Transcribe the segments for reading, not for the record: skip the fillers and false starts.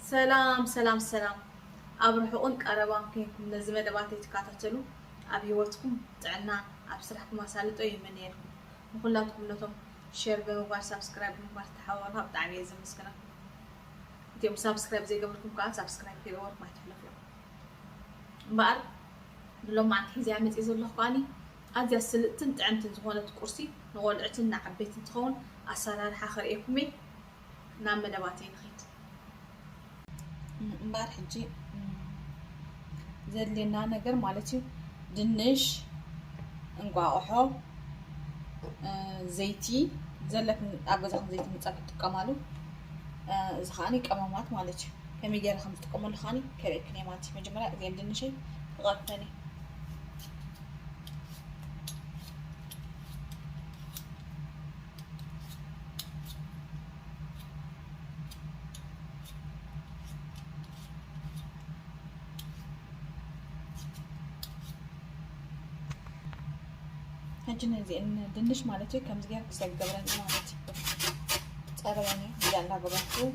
سلام سلام سلام. أبرحون قربان كينكم نزمة دباتي تكاتلو أبي وقتكم تعنا أبصرحكم مسالة أي منيركم وكلاتكم نتوم شير بمقبار سبسكرايب بمقبار تحولها بتعبي إذا مسكنا تيم سبسكرايب زي قبلكم كان سبسكرايب في الورق ما تحلفوا بعد لو ما عند حزي عمت إذا الله قاني أدي السلطن تعمت زغونة كرسي نقول عتنا عبيت تخون أسرار حخر إيكمي نعم دباتي نخيت مبار حجي زلينا نجر مالتي دنش انقاحو زيتي زلك أبغى زيتي متصفى تكملوا زخاني كمامات مالتي كم يجي خمس تكمل خاني كريت كنيماتي مجمرة زين دنشي غطني هجنا زين دنش مالتي كم زجاج سجبرني مالتي صار يعني يلا بروحو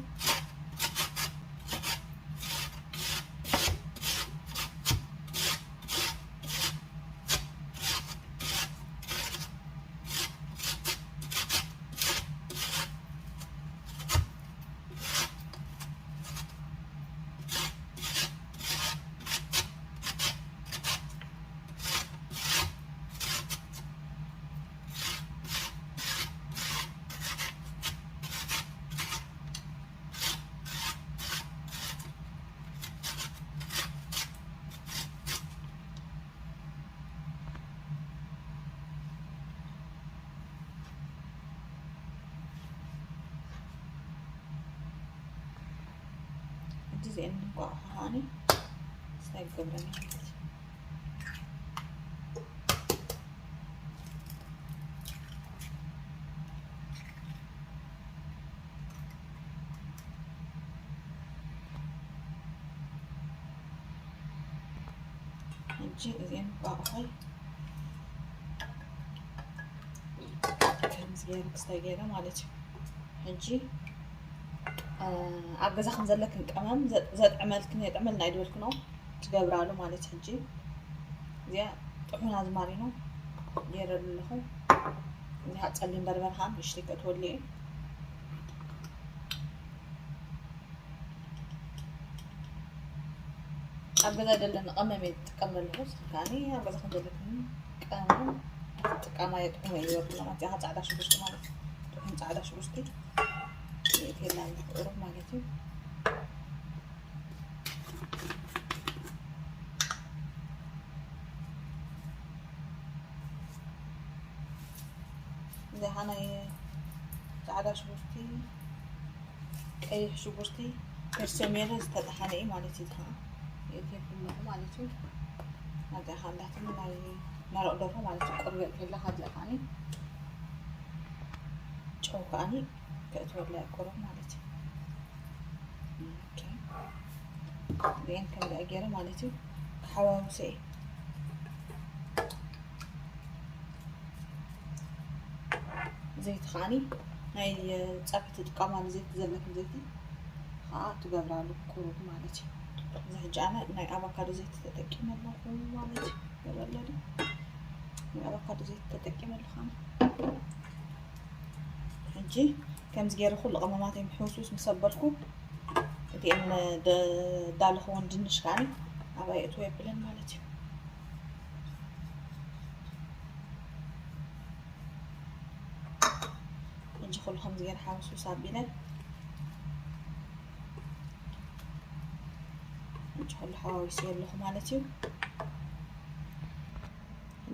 زين هاني سجبرني نجي زين هاي كم زيادة كستاجيرة مالتي نجي أبغى زخم زلك الكمام زاد عملت كني عملنا يدول كنو تجبرالو مالتي نجي زي طحنا زمارينو دير اللهم إنها تسلم بربرها يشتكي تولي أبغى زاد قممي تكمل الهوس كاني أبغى زخم زلك كمان تكمل يتقوم يورد لما تيها تعدى شو بشتي مالك تقوم تعدى شو بشتي يتهلا الأوروب مالتي زي هنا تعدى شو بشتي أي شو بشتي كرسميرة استدحاني مالتي ها يتهلا كله مالتي هذا خلاه تمناي نرى دوره مالتي قرب كله هذا لقاني شوكاني كأتولى قرب مالتي اوكي زين كم دقيقة مالتي حواوسي زيت خاني هاي تصفت تقامل زيت زلك زيتي ها تقبرالو قرب مالتي زهجانا ناي افوكادو زيت تتقيم الله مالتي بلالدي ناي افوكادو زيت تتقيم الله نجي كم زجير كل قماماتي محوسوس مسبركم دي ان دال خوان دنش كاني ابا يتوي بلن مالتي نجي كل خمس زجير حوسو سابينا نجي كل حواوسي له مالتي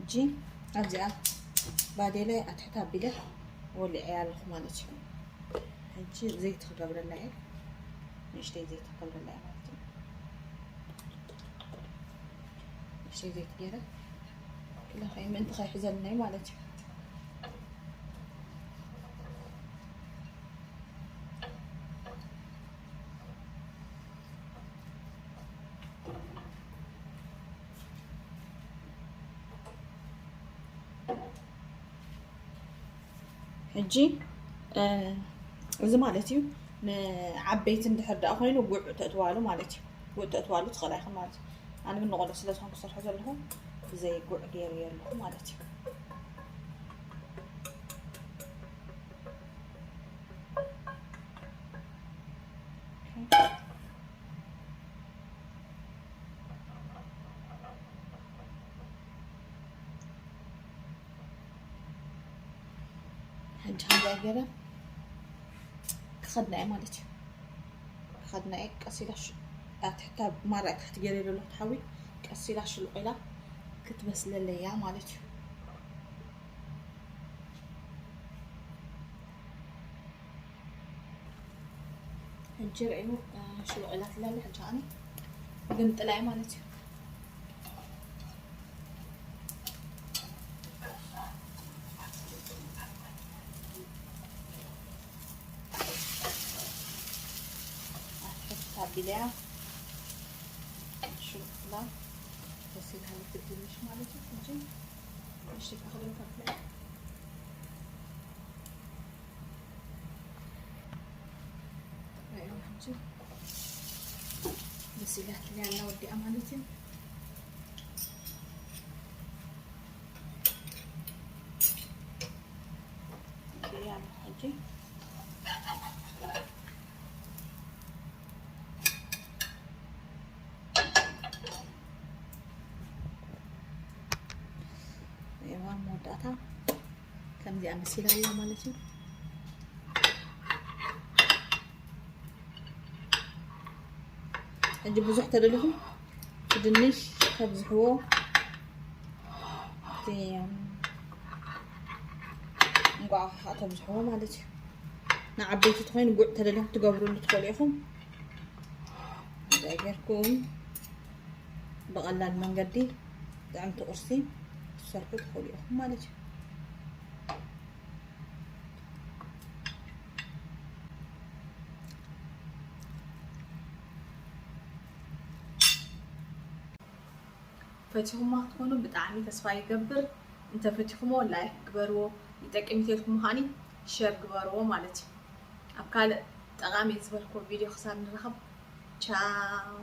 نجي ارجع بعدين اتحتها بله واللي عيال مالتي نجي زيت قبل اللعب نشتي زيت قبل اللعب نشتي زيت كده كلها خاي من خاي حزلنا مالتي نجي إذا مالتي نعبيت ندحر دا خوينو قوع تأتوالو مالتي قوع تأتوالو تخلايخ مالتي أنا من نقول سلسلهم كسرحة لهم زي قوع غير لهم مالتي هنجهز كده خدنا مالتي خدنا قصيلاش تحتها مرة تحت قليل له تحوي قصيلاش القلا كتبس لليا مالتي هنجرعيو شو القلات اللي حجاني قمت طلعي مالتي بلع شو لا بصير هاي تبدلش مالتي تجي مش تاخذين كفله ايوه حجي بس اللي هتلاقي انا ودي امانتي يا حجي مودعتها كم دي أمثلة هي مالتي عندي بزح تدلهم تدنيش تبزحوه تي نقع تبزحوه مالتي نعبيت تخين نقع تدلهم تقبروا اللي تخليهم دايركم بغلال من قدي دعمت قرصي السرحة تخليهم مالتي فتيهم تكونوا بطعمي تسفا يقبر انت فتيهم لايك قبروا يتقمي تيلكم هاني شير قبروا مالتي ابكال طغامي زبلكم فيديو خسان نرخب تشاو